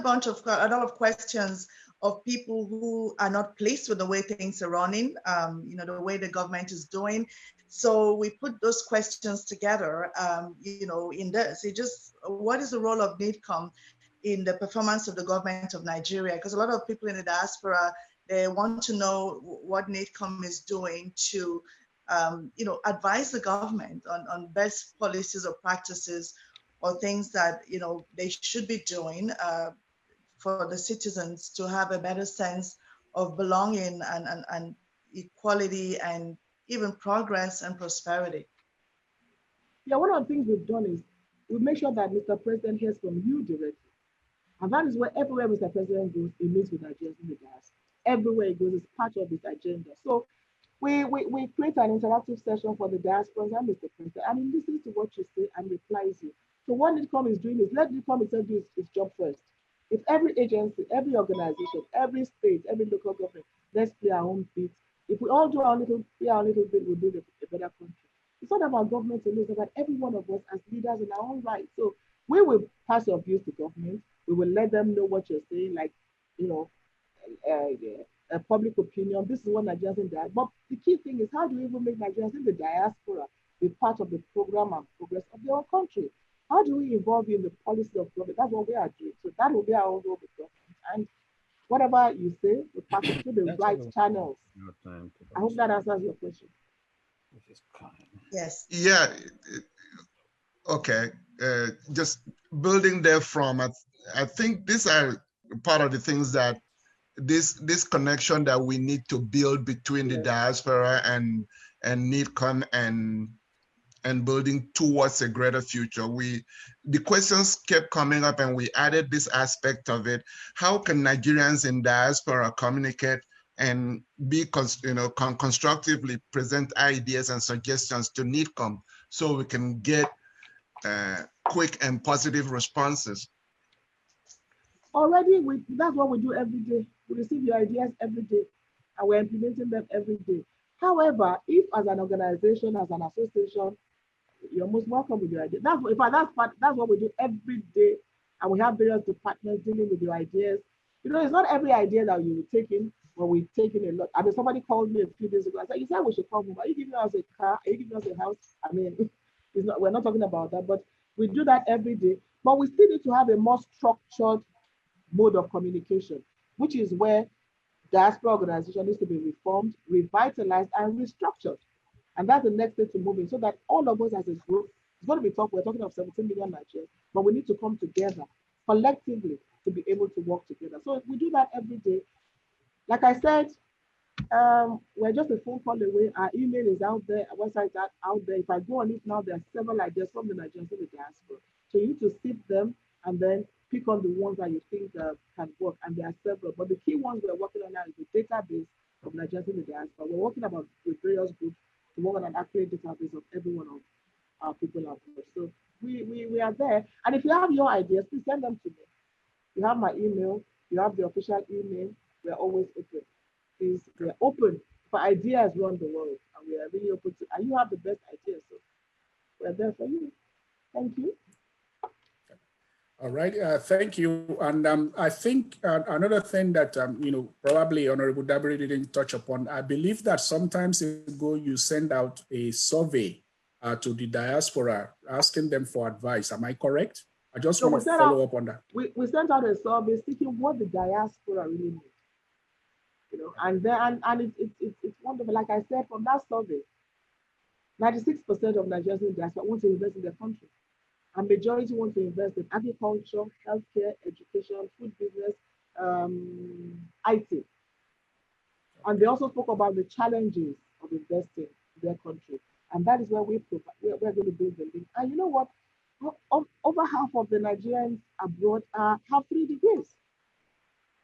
a lot of questions of people who are not pleased with the way things are running, the way the government is doing. So we put those questions together, in this. What is the role of NIDCOM in the performance of the government of Nigeria? Because a lot of people in the diaspora, they want to know what NIDCOM is doing to, advise the government on best policies or practices or things that, they should be doing for the citizens to have a better sense of belonging and equality and even progress and prosperity. Yeah, one of the things we've done is we make sure that Mr. President hears from you directly. And that is where everywhere Mr. President goes, he meets with Nigerians in the diaspora. Everywhere he goes, it's part of his agenda. So we create an interactive session for the diaspora and Mr. President, and he listens to what you say and replies you. So what NIDCOM is doing is let NIDCOM itself do its job first. If every agency, every organization, every state, every local government, let's play our own bit. If we all do our little bit, we'll build a better country. It's not about government alone, it's about every one of us as leaders in our own right. So we will pass your views to government. We will let them know what you're saying, like, public opinion. This is what Nigerians in the diaspora. But the key thing is, how do we even make Nigerians in the diaspora be part of the program and progress of their own country? How do we involve you in the policy of government? That's what we are doing. So that will be our own role with government. And whatever you say, we pass it through the right channels. I hope that answers your question. Yes. Yeah. Okay. Just building there from, I think these are part of the things that this connection that we need to build between the diaspora and NIDCOM and building towards a greater future. The questions kept coming up and we added this aspect of it. How can Nigerians in diaspora communicate and be, constructively present ideas and suggestions to NIDCOM so we can get quick and positive responses? Already, that's what we do every day. We receive your ideas every day, and we're implementing them every day. However, if as an organization, as an association, you're most welcome with your ideas. That's what we do every day, and we have various departments dealing with your ideas. It's not every idea that you take in, but we take in a lot. I mean, somebody called me a few days ago. I said, "You said we should come home. Are you giving us a car? Are you giving us a house?" I mean, we're not talking about that, but we do that every day. But we still need to have a more structured mode of communication, which is where diaspora organization needs to be reformed, revitalized, and restructured. And that's the next step to moving, so that all of us as a group, it's going to be tough. We're talking of 17 million Nigerians, but we need to come together collectively to be able to work together. So we do that every day. Like I said, we're just a phone call away. Our email is out there, our website is out there. If I go on it now, there are several ideas from the Nigerians in the diaspora. So you need to sift them and then pick on the ones that you think can work, and there are several. But the key ones we're working on now is the database of Nigerians in the diaspora. We're working with various groups to work on an accurate database of every one of our people out there. So we are there. And if you have your ideas, please send them to me. You have my email, you have the official email. We're always open. Please, we're open for ideas around the world, and we are really open to, and you have the best ideas. So we're there for you. Thank you. All right, thank you. And I think another thing that, probably Honorable Dabiri didn't touch upon, I believe that sometimes ago you send out a survey to the diaspora asking them for advice. Am I correct? I just want to follow up on that. We sent out a survey seeking what the diaspora really needs. And it's wonderful. Like I said, from that survey, 96% of Nigerians in the diaspora want to invest in their country. And majority want to invest in agriculture, healthcare, education, food business, IT. And they also spoke about the challenges of investing in their country. And that is where we're going to build the link. And you know what? Over half of the Nigerians abroad have 3 degrees.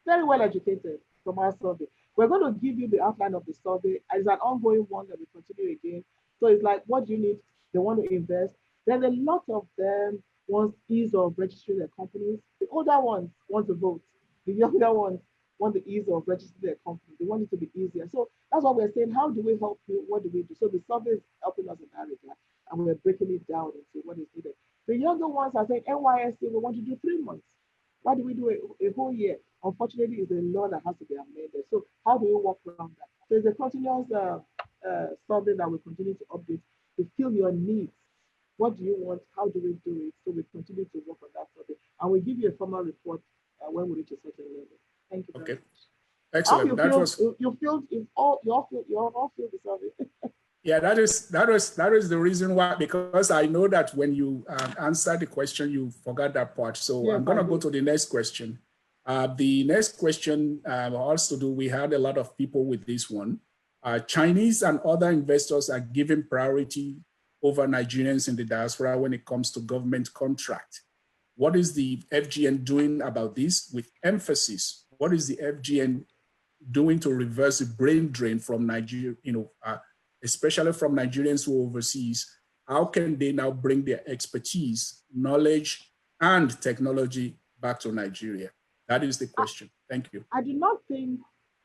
Very well educated from our survey. We're going to give you the outline of the survey. It's an ongoing one that we continue again. So it's like, what do you need? They want to invest. Then a lot of them want ease of registering their companies. The older ones want to vote. The younger ones want the ease of registering their company. They want it to be easier. So that's what we're saying. How do we help you? What do we do? So the survey is helping us in that regard, and we're breaking it down into what is needed. The younger ones are saying, NYSC, we want to do 3 months. Why do we do a whole year? Unfortunately, it's a law that has to be amended. So how do we work around that? So it's a continuous survey that we continue to update to fill your needs. What do you want? How do we do it? So we continue to work on that survey, and we give you a formal report when we reach a certain level. Thank you very much. Excellent. You all feel the survey. Yeah, that is the reason why, because I know that when you answered the question, you forgot that part. So yes, I'm going to go to the next question. The next question also we had a lot of people with this one. Chinese and other investors are given priority over Nigerians in the diaspora when it comes to government contract. What is the FGN doing about this? With emphasis, what is the FGN doing to reverse the brain drain from Nigeria, especially from Nigerians who are overseas? How can they now bring their expertise, knowledge, and technology back to Nigeria? That is the question. Thank you. I do not think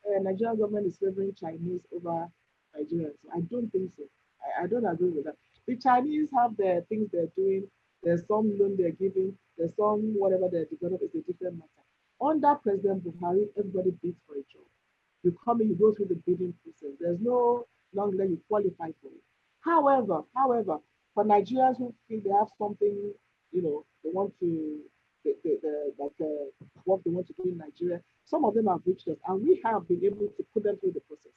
Nigerian government is favoring Chinese over Nigerians. I don't think so. I don't agree with that. The Chinese have their things they're doing. There's some loan they're giving. There's some whatever they're developing. It's a different matter. Under President Buhari, everybody bids for a job. You come in, you go through the bidding process. There's no longer you qualify for it. However, for Nigerians who feel they have something, they want to, what they want to do in Nigeria, some of them have reached us, and we have been able to put them through the process.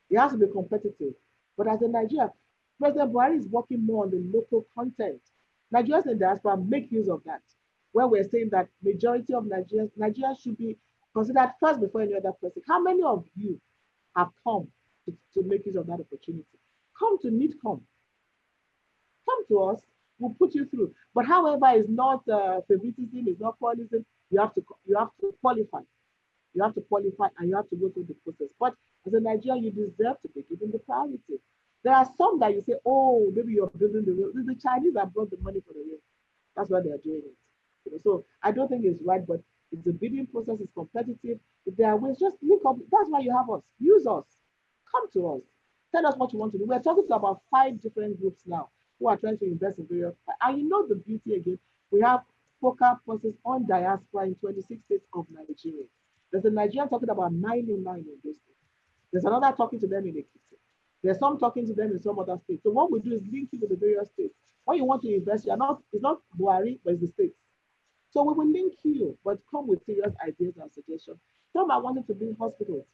It has to be competitive. But as a Nigerian, President Buhari is working more on the local content. Nigerians in diaspora make use of that, where we're saying that majority of Nigerians should be considered first before any other person. How many of you have come to make use of that opportunity? Come to NIDCOM. Come to us. We'll put you through. But however, it's not favoritism, it's not qualism. You have to qualify. You have to qualify and you have to go through the process. But as a Nigerian, you deserve to be given the priority. There are some that you say, oh, maybe you're building the road. The Chinese have brought the money for the road. That's why they're doing it. So I don't think it's right, but it's a bidding process, it's competitive. If there are ways, just link up. That's why you have us. Use us. Come to us. Tell us what you want to do. We're talking to about 5 different groups now who are trying to invest in various. And you know the beauty again, we have focal process on diaspora in 26 states of Nigeria. There's a Nigerian talking about mining in those states. There's another talking to them in Ekiti. There's some talking to them in some other states. So what we do is link you with the various states. When you want to invest, it's not Buhari, but it's the states. So we will link you, but come with serious ideas and suggestions. Some are wanting to build hospitals,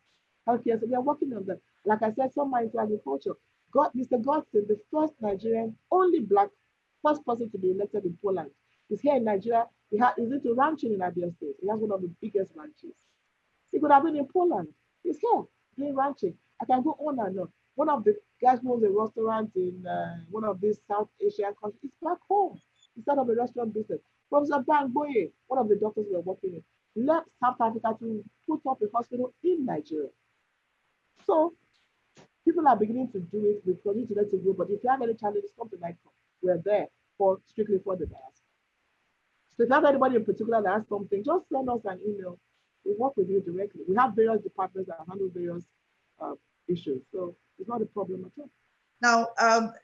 healthcare, so we are working on that. Like I said, some are into agriculture. Mr. Godson, the first Nigerian, only Black, first person to be elected in Poland, is here in Nigeria. He's into ranching in Abia State. He has one of the biggest ranches. He could have been in Poland. He's here doing ranching. I can go on and on. One of the guys who owns a restaurant in one of these South Asian countries is back home. He started up a restaurant business. Professor Bang Boye, one of the doctors we are working with, left South Africa to put up a hospital in Nigeria. So people are beginning to do it. We continue to let it go. But if you have any challenges, come to NIDCOM. We're there strictly for the diaspora. So if you have anybody in particular that has something, just send us an email. We work with you directly. We have various departments that handle various issues. So it's not a problem at all. Now,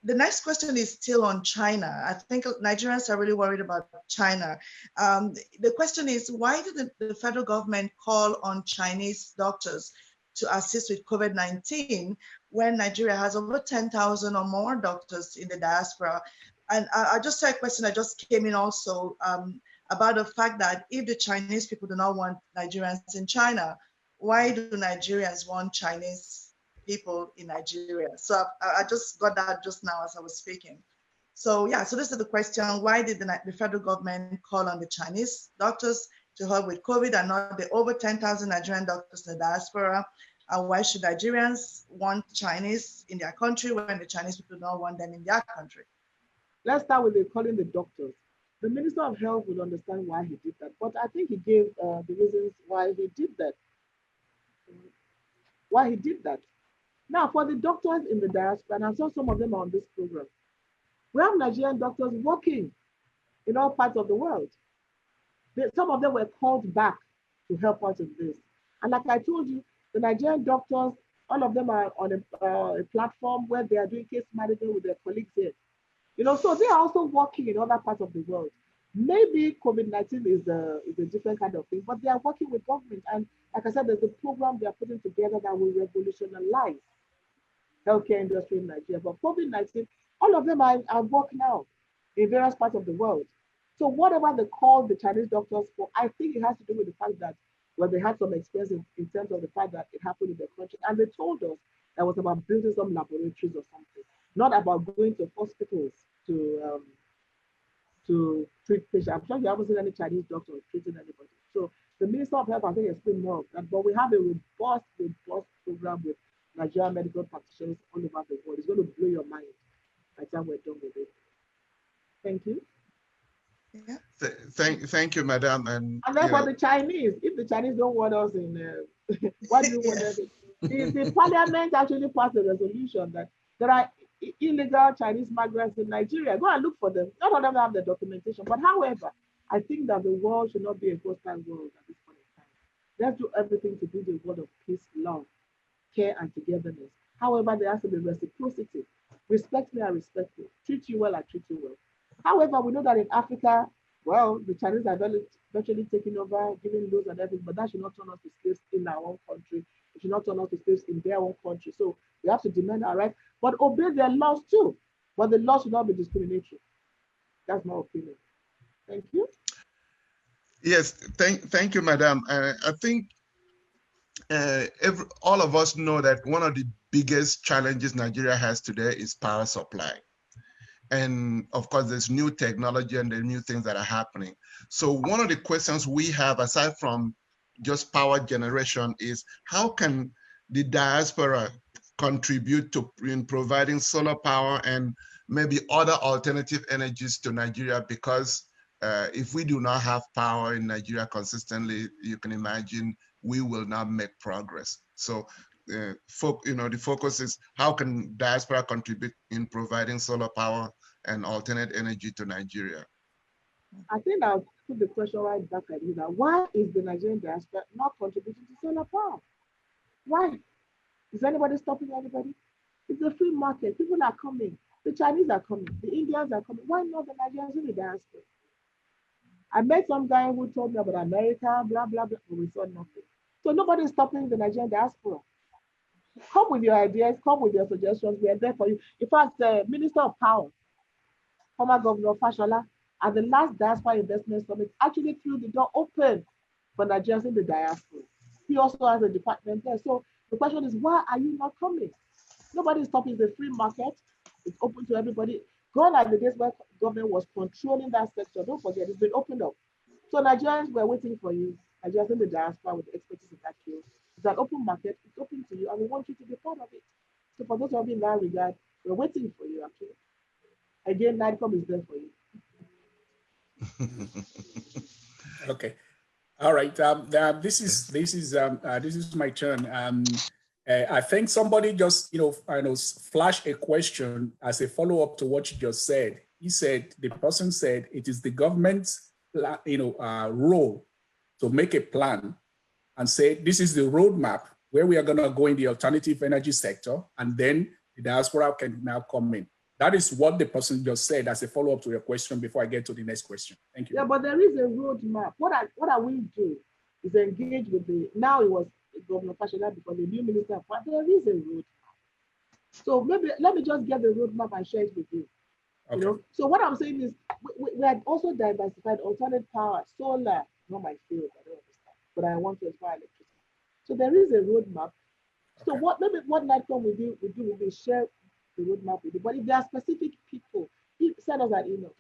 the next question is still on China. I think Nigerians are really worried about China. The question is, why did the federal government call on Chinese doctors to assist with COVID-19 when Nigeria has over 10,000 or more doctors in the diaspora? And I just saw a question that just came in also about the fact that if the Chinese people do not want Nigerians in China, why do Nigerians want Chinese people in Nigeria? So I just got that just now as I was speaking. So yeah, so this is the question: why did the federal government call on the Chinese doctors to help with COVID and not the over 10,000 Nigerian doctors in the diaspora? And why should Nigerians want Chinese in their country when the Chinese people don't want them in their country? Let's start with calling the doctors. The Minister of Health will understand why he did that, but I think he gave the reasons why he did that. Now, for the doctors in the diaspora, and I saw some of them on this program, we have Nigerian doctors working in all parts of the world. Some of them were called back to help out in this. And like I told you, the Nigerian doctors, all of them are on a platform where they are doing case management with their colleagues here. So they are also working in other parts of the world. Maybe COVID-19 is a different kind of thing, but they are working with government. And like I said, there's a program they are putting together that will revolutionize healthcare industry in Nigeria. But COVID-19, all of them are at work now in various parts of the world. So whatever they call the Chinese doctors for, I think it has to do with the fact that, well, they had some experience in terms of the fact that it happened in their country. And they told us that it was about building some laboratories or something, not about going to hospitals to treat patients. I'm sure you haven't seen any Chinese doctor treating anybody. So the Minister of Health, I think, explained more of that. But we have a robust program with Nigerian medical practitioners all over the world. It's going to blow your mind by the time we're done with it. Thank you. Yeah. Thank you, Madam. And then for the Chinese, if the Chinese don't want us in, what do you want us in? The parliament actually passed a resolution that there are illegal Chinese migrants in Nigeria. Go and look for them. Not all of them have the documentation. But however, I think that the world should not be a hostile world at this point in time. Let's do everything to do the word of peace, love, care, and togetherness. However, there has to be reciprocity. Respect me, I respect you. Treat you well, I treat you well. However, we know that in Africa, well, the Chinese are virtually taking over, giving loans and everything, but that should not turn us to slaves in our own country. It should not turn us to slaves in their own country. So we have to demand our rights, but obey their laws too. But the laws should not be discriminatory. That's my opinion. Thank you. Yes, thank you, Madam. I think all of us know that one of the biggest challenges Nigeria has today is power supply. And of course, there's new technology and the new things that are happening. So one of the questions we have, aside from just power generation, is how can the diaspora contribute in providing solar power and maybe other alternative energies to Nigeria? Because if we do not have power in Nigeria consistently, you can imagine we will not make progress. So the focus is how can diaspora contribute in providing solar power and alternate energy to Nigeria? I think I'll put the question right back at you now. Why is the Nigerian diaspora not contributing to solar power? Why? Is anybody stopping anybody? It's a free market. People are coming. The Chinese are coming. The Indians are coming. Why not the Nigerians in the diaspora? I met some guy who told me about America, blah, blah, blah, but we saw nothing. So nobody is stopping the Nigerian diaspora. Come with your ideas, come with your suggestions. We are there for you. In fact, the Minister of Power, former Governor Fashola, at the last Diaspora Investment Summit, actually threw the door open for Nigerians in the diaspora. He also has a department there. So the question is, why are you not coming? Nobody is stopping. It's a free market. It's open to everybody. Gone are the days where government was controlling that sector. Don't forget, it's been opened up. So Nigerians, we're waiting for you. Nigerians in the diaspora with expertise in that field. It's an open market. It's open to you, and we want you to be part of it. So for those of you in that regard, we're waiting for you, actually. Again, NIDCOM is there for you. Okay. All right. This is my turn. I think somebody just flashed a question as a follow-up to what you just said. The person said it is the government's role to make a plan and say this is the roadmap where we are going to go in the alternative energy sector, and then the diaspora can now come in. That is what the person just said as a follow-up to your question before I get to the next question. Thank you. Yeah, but there is a roadmap. What I will do is engage with now it was Governor Fashola because the new minister, but there is a roadmap. So maybe let me just get the roadmap and share it with you. Okay. You know, so what I'm saying is we had also diversified alternate power, solar, not my field, I don't understand, but I want to inspire electricity. So there is a roadmap. Okay. So what NIDCOM will do, we share the roadmap with you. But if there are specific people, send us an email.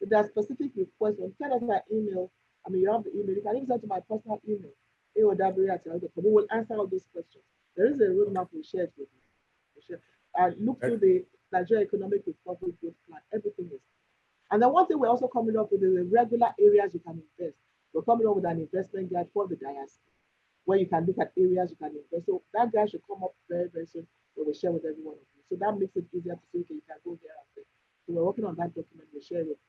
If there are specific requests, send us an email. I mean, you have the email. You can even send to my personal email, Dabiri@SaharaTV. We will answer all these questions. There is a roadmap we shared with you. Look through the Nigeria Economic Recovery Growth Plan. Everything is. And then one thing we're also coming up with is the regular areas you can invest. We're coming up with an investment guide for the diaspora, where you can look at areas you can invest. So that guide should come up very, very soon. We will share with everyone of you. So that makes it easier to say, okay, you can go here and there. So we're working on that document. We'll share it with